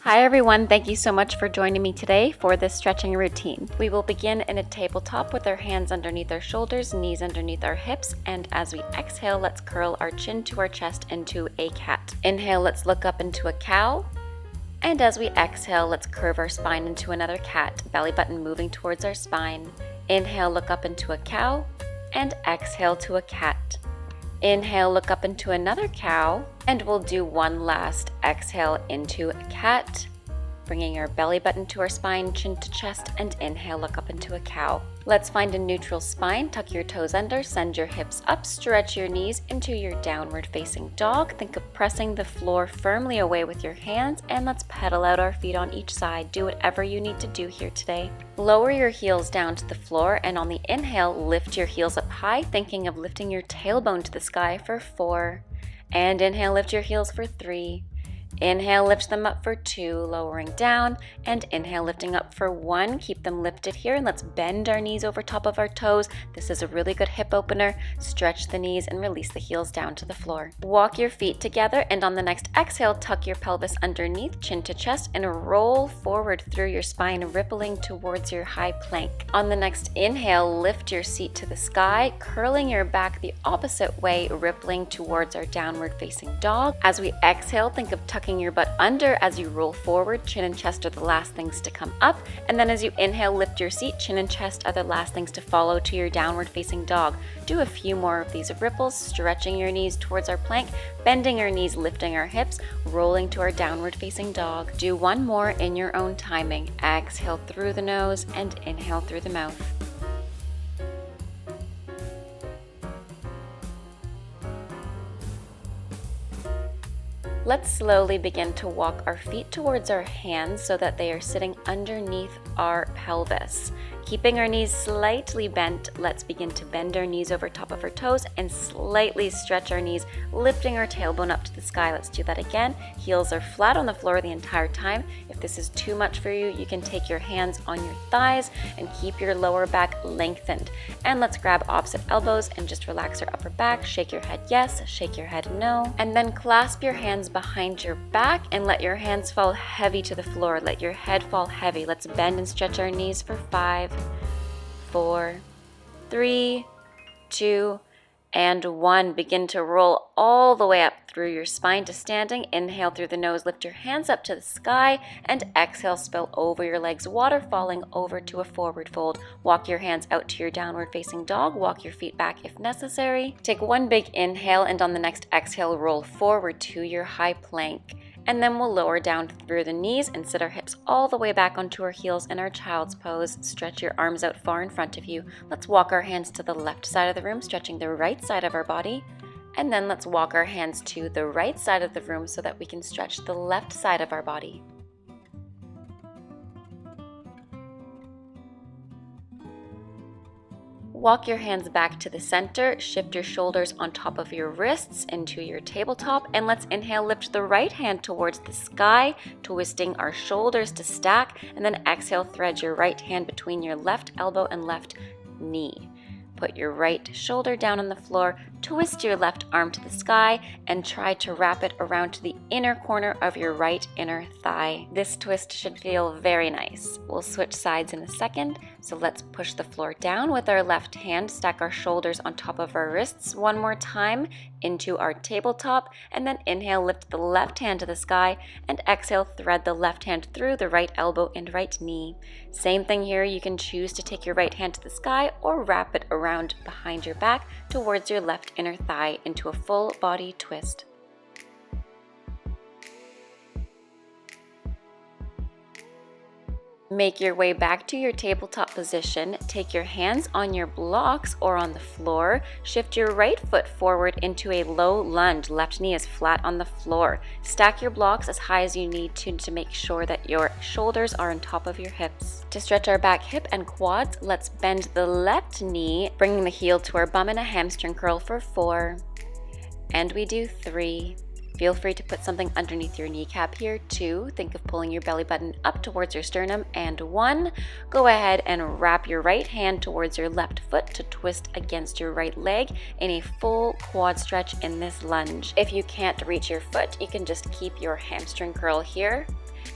Hi everyone, thank you so much for joining me today for this stretching routine. We will begin in a tabletop with our hands underneath our shoulders, knees underneath our hips, and as we exhale, let's curl our chin to our chest into a cat. Inhale, let's look up into a cow. And as we exhale, let's curve our spine into another cat, belly button moving towards our spine. Inhale, look up into a cow, and exhale to a cat. Inhale, look up into another cow, and we'll do one last exhale into a cat, bringing our belly button to our spine, chin to chest, and inhale, look up into a cow. Let's find a neutral spine, tuck your toes under, send your hips up, stretch your knees into your downward facing dog. Think of pressing the floor firmly away with your hands, and let's pedal out our feet on each side. Do whatever you need to do here today. Lower your heels down to the floor, and on the inhale, lift your heels up high, thinking of lifting your tailbone to the sky for 4. And inhale, lift your heels for 3. Inhale, lift them up for 2, lowering down, and inhale, lifting up for 1. Keep them lifted here, and let's bend our knees over top of our toes. This is a really good hip opener. Stretch the knees and release the heels down to the floor. Walk your feet together, and on the next exhale, tuck your pelvis underneath, chin to chest, and roll forward through your spine, rippling towards your high plank. On the next inhale, lift your seat to the sky, curling your back the opposite way, rippling towards our downward facing dog. As we exhale, think of tucking your butt under as you roll forward. Chin and chest are the last things to come up, and then as you inhale, lift your seat. Chin and chest are the last things to follow to your downward facing dog. Do a few more of these ripples, stretching your knees towards our plank, bending our knees, lifting our hips, rolling to our downward facing dog. Do one more in your own timing. Exhale through the nose and inhale through the mouth. Let's slowly begin to walk our feet towards our hands so that they are sitting underneath our pelvis. Keeping our knees slightly bent, let's begin to bend our knees over top of our toes and slightly stretch our knees, lifting our tailbone up to the sky. Let's do that again. Heels are flat on the floor the entire time. If this is too much for you, you can take your hands on your thighs and keep your lower back lengthened. And let's grab opposite elbows and just relax your upper back. Shake your head yes, shake your head no. And then clasp your hands behind your back and let your hands fall heavy to the floor. Let your head fall heavy. Let's bend and stretch our knees for 5, 4, 3, 2, and 1. Begin to roll all the way up through your spine to standing. Inhale through the nose, lift your hands up to the sky, and exhale, spill over your legs, water falling over to a forward fold. Walk your hands out to your downward facing dog. Walk your feet back if necessary. Take one big inhale, and on the next exhale, roll forward to your high plank. And then we'll lower down through the knees and sit our hips all the way back onto our heels in our child's pose. Stretch your arms out far in front of you. Let's walk our hands to the left side of the room, stretching the right side of our body. And then let's walk our hands to the right side of the room so that we can stretch the left side of our body. Walk your hands back to the center, shift your shoulders on top of your wrists into your tabletop, and let's inhale, lift the right hand towards the sky, twisting our shoulders to stack, and then exhale, thread your right hand between your left elbow and left knee. Put your right shoulder down on the floor, twist your left arm to the sky, and try to wrap it around to the inner corner of your right inner thigh. This twist should feel very nice. We'll switch sides in a second, so let's push the floor down with our left hand, stack our shoulders on top of our wrists one more time into our tabletop, and then inhale, lift the left hand to the sky, and exhale, thread the left hand through the right elbow and right knee. Same thing here, you can choose to take your right hand to the sky or wrap it around behind your back towards your left inner thigh into a full body twist. Make your way back to your tabletop position. Take your hands on your blocks or on the floor. Shift your right foot forward into a low lunge. Left knee is flat on the floor. Stack your blocks as high as you need to make sure that your shoulders are on top of your hips. To stretch our back, hip, and quads, let's bend the left knee, bringing the heel to our bum in a hamstring curl for 4. And we do 3. Feel free to put something underneath your kneecap here. 2, think of pulling your belly button up towards your sternum. And 1, go ahead and wrap your right hand towards your left foot to twist against your right leg in a full quad stretch in this lunge. If you can't reach your foot, you can just keep your hamstring curl here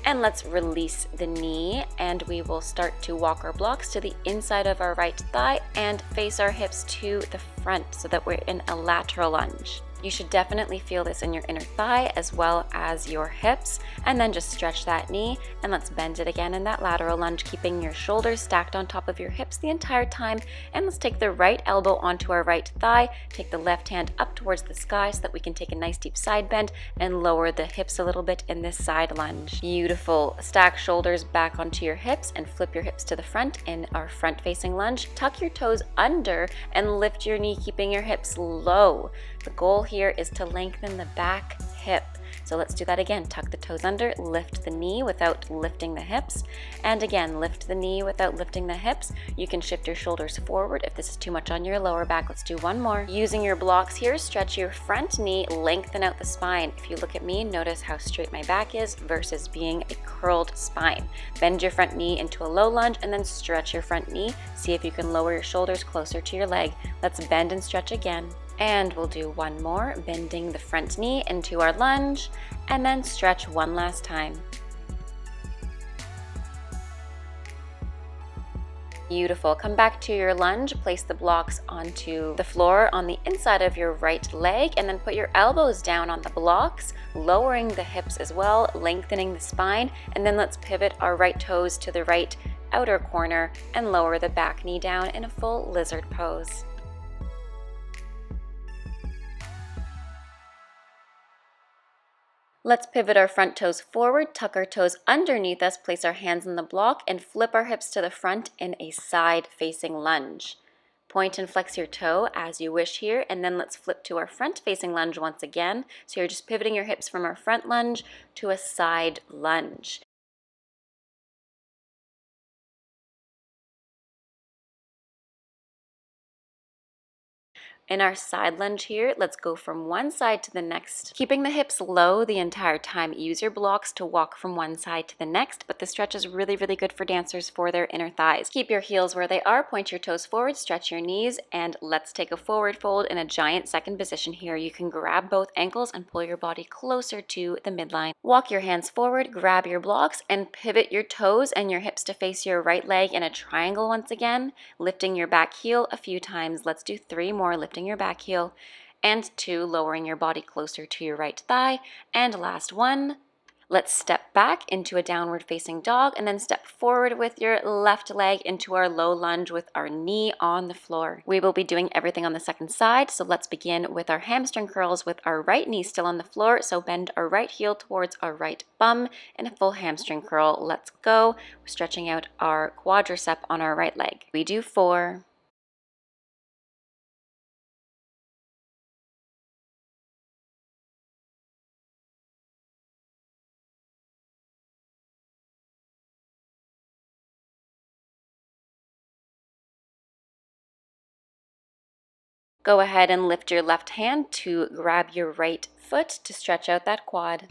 And let's release the knee, and we will start to walk our blocks to the inside of our right thigh and face our hips to the front so that we're in a lateral lunge. You should definitely feel this in your inner thigh as well as your hips, and then just stretch that knee, and let's bend it again in that lateral lunge, keeping your shoulders stacked on top of your hips the entire time. And let's take the right elbow onto our right thigh, take the left hand up towards the sky so that we can take a nice deep side bend and lower the hips a little bit in this side lunge. Beautiful. Stack shoulders back onto your hips and flip your hips to the front in our front facing lunge. Tuck your toes under and lift your knee, keeping your hips low. The goal here is to lengthen the back hip. So let's do that again. Tuck the toes under, lift the knee without lifting the hips. And again, lift the knee without lifting the hips. You can shift your shoulders forward if this is too much on your lower back. Let's do one more. Using your blocks here, stretch your front knee, lengthen out the spine. If you look at me, notice how straight my back is versus being a curled spine. Bend your front knee into a low lunge and then stretch your front knee. See if you can lower your shoulders closer to your leg. Let's bend and stretch again. And we'll do one more, bending the front knee into our lunge, and then stretch one last time. Beautiful. Come back to your lunge, place the blocks onto the floor on the inside of your right leg, and then put your elbows down on the blocks, lowering the hips as well, lengthening the spine, and then let's pivot our right toes to the right outer corner and lower the back knee down in a full lizard pose. Let's pivot our front toes forward, tuck our toes underneath us, place our hands on the block, and flip our hips to the front in a side-facing lunge. Point and flex your toe as you wish here, and then let's flip to our front-facing lunge once again. So you're just pivoting your hips from our front lunge to a side lunge. In our side lunge here, let's go from one side to the next, keeping the hips low the entire time. Use your blocks to walk from one side to the next, but the stretch is really, really good for dancers for their inner thighs. Keep your heels where they are, point your toes forward, stretch your knees, and let's take a forward fold in a giant second position here. You can grab both ankles and pull your body closer to the midline. Walk your hands forward, grab your blocks, and pivot your toes and your hips to face your right leg in a triangle once again, lifting your back heel a few times. Let's do 3 more, lifting your back heel, and 2, lowering your body closer to your right thigh, and last 1. Let's step back into a downward facing dog and then step forward with your left leg into our low lunge with our knee on the floor. We will be doing everything on the second side, so let's begin with our hamstring curls with our right knee still on the floor. So bend our right heel towards our right bum in a full hamstring curl. Let's go. We're stretching out our quadricep on our right leg. We do 4. Go ahead and lift your left hand to grab your right foot to stretch out that quad.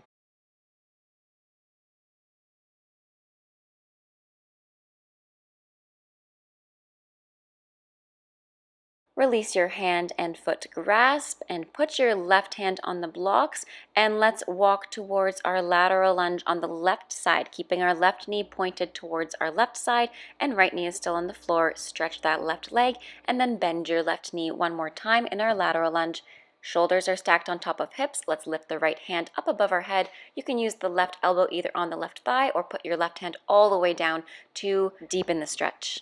Release your hand and foot grasp and put your left hand on the blocks, and let's walk towards our lateral lunge on the left side, keeping our left knee pointed towards our left side and right knee is still on the floor. Stretch that left leg and then bend your left knee one more time in our lateral lunge. Shoulders are stacked on top of hips. Let's lift the right hand up above our head. You can use the left elbow either on the left thigh or put your left hand all the way down to deepen the stretch.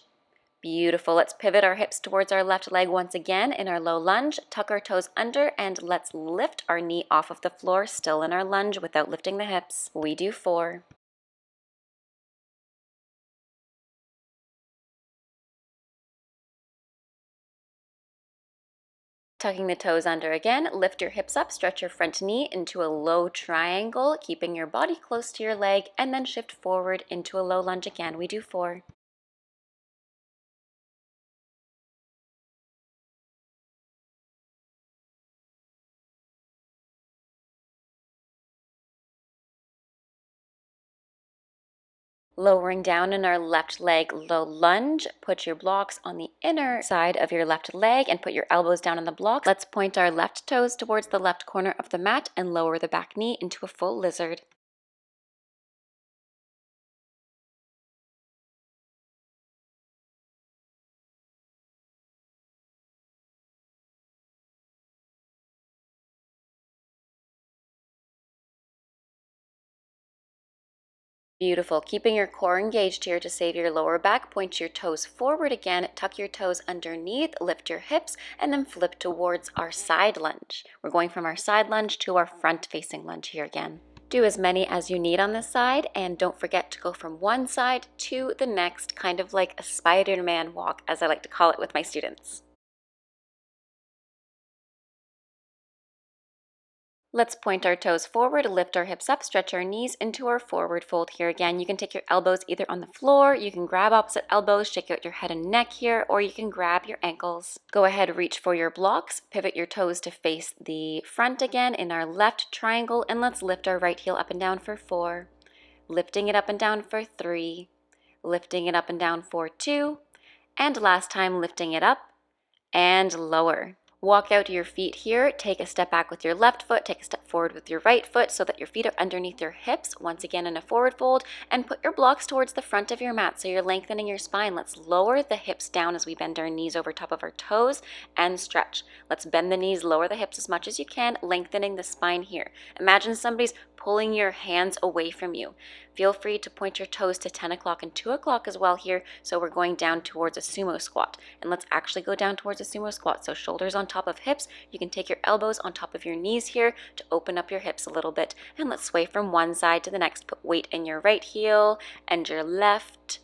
Beautiful. Let's pivot our hips towards our left leg once again in our low lunge. Tuck our toes under and let's lift our knee off of the floor, still in our lunge without lifting the hips. We do 4. Tucking the toes under again, lift your hips up, stretch your front knee into a low triangle, keeping your body close to your leg, and then shift forward into a low lunge again. We do 4. Lowering down in our left leg low lunge, put your blocks on the inner side of your left leg and put your elbows down on the block. Let's point our left toes towards the left corner of the mat and lower the back knee into a full lizard. Beautiful. Keeping your core engaged here to save your lower back. Point your toes forward again, tuck your toes underneath, lift your hips, and then flip towards our side lunge. We're going from our side lunge to our front facing lunge here again. Do as many as you need on this side, and don't forget to go from one side to the next, kind of like a Spider-Man walk, as I like to call it with my students. Let's point our toes forward, lift our hips up, stretch our knees into our forward fold here again. You can take your elbows either on the floor, you can grab opposite elbows, shake out your head and neck here, or you can grab your ankles. Go ahead, reach for your blocks, pivot your toes to face the front again in our left triangle, and let's lift our right heel up and down for 4, lifting it up and down for 3, lifting it up and down for 2, and last time lifting it up and lower. Walk out to your feet here, take a step back with your left foot, take a step forward with your right foot so that your feet are underneath your hips, once again in a forward fold, and put your blocks towards the front of your mat so you're lengthening your spine. Let's lower the hips down as we bend our knees over top of our toes and stretch. Let's bend the knees, lower the hips as much as you can, lengthening the spine here. Imagine somebody's pulling your hands away from you. Feel free to point your toes to 10 o'clock and 2 o'clock as well here. So we're going down towards a sumo squat. And let's actually go down towards a sumo squat. So shoulders on top of hips. You can take your elbows on top of your knees here to open up your hips a little bit. And let's sway from one side to the next. Put weight in your right heel and your left.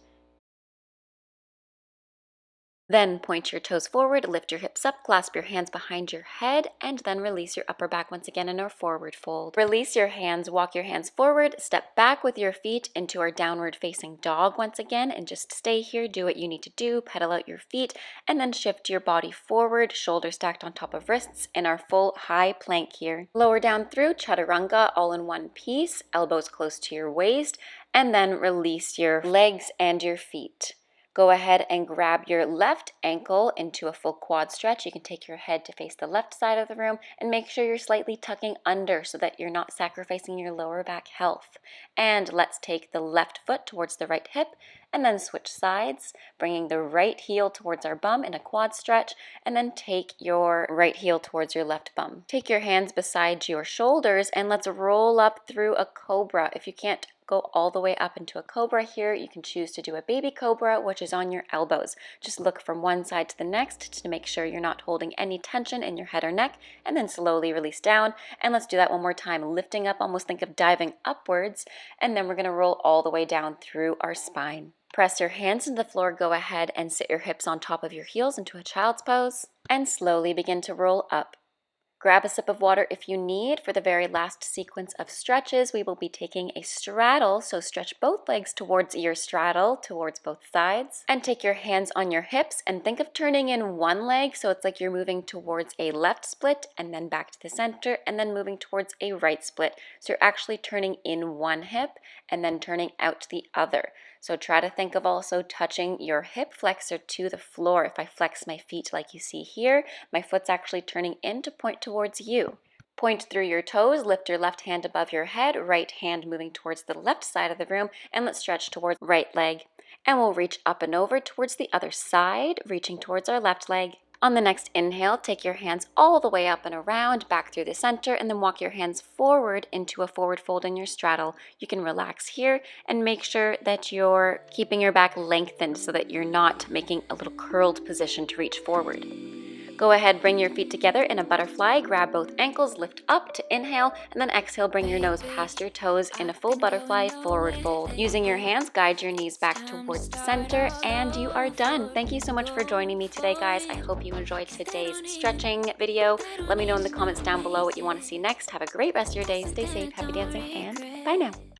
Then point your toes forward, lift your hips up, clasp your hands behind your head, and then release your upper back once again in our forward fold. Release your hands, walk your hands forward, step back with your feet into our downward facing dog once again, and just stay here, do what you need to do, pedal out your feet, and then shift your body forward, shoulders stacked on top of wrists in our full high plank here. Lower down through chaturanga all in one piece, elbows close to your waist, and then release your legs and your feet. Go ahead and grab your left ankle into a full quad stretch. You can take your head to face the left side of the room and make sure you're slightly tucking under so that you're not sacrificing your lower back health. And let's take the left foot towards the right hip and then switch sides, bringing the right heel towards our bum in a quad stretch, and then take your right heel towards your left bum. Take your hands beside your shoulders and let's roll up through a cobra. If you can't go all the way up into a cobra here, you can choose to do a baby cobra, which is on your elbows. Just look from one side to the next to make sure you're not holding any tension in your head or neck, and then slowly release down. And let's do that one more time, lifting up, almost think of diving upwards, and then we're going to roll all the way down through our spine. Press your hands into the floor, go ahead and sit your hips on top of your heels into a child's pose, and slowly begin to roll up. Grab a sip of water if you need. For the very last sequence of stretches, we will be taking a straddle, so stretch both legs towards your straddle, towards both sides, and take your hands on your hips and think of turning in one leg, so it's like you're moving towards a left split and then back to the center and then moving towards a right split. So you're actually turning in one hip and then turning out the other. So try to think of also touching your hip flexor to the floor. If I flex my feet like you see here, my foot's actually turning in to point towards you. Point through your toes, lift your left hand above your head, right hand moving towards the left side of the room, and let's stretch towards right leg. And we'll reach up and over towards the other side, reaching towards our left leg. On the next inhale, take your hands all the way up and around, back through the center, and then walk your hands forward into a forward fold in your straddle. You can relax here and make sure that you're keeping your back lengthened so that you're not making a little curled position to reach forward. Go ahead, bring your feet together in a butterfly, grab both ankles, lift up to inhale, and then exhale, bring your nose past your toes in a full butterfly forward fold. Using your hands, guide your knees back towards the center, and you are done. Thank you so much for joining me today, guys. I hope you enjoyed today's stretching video. Let me know in the comments down below what you want to see next. Have a great rest of your day. Stay safe, happy dancing, and bye now.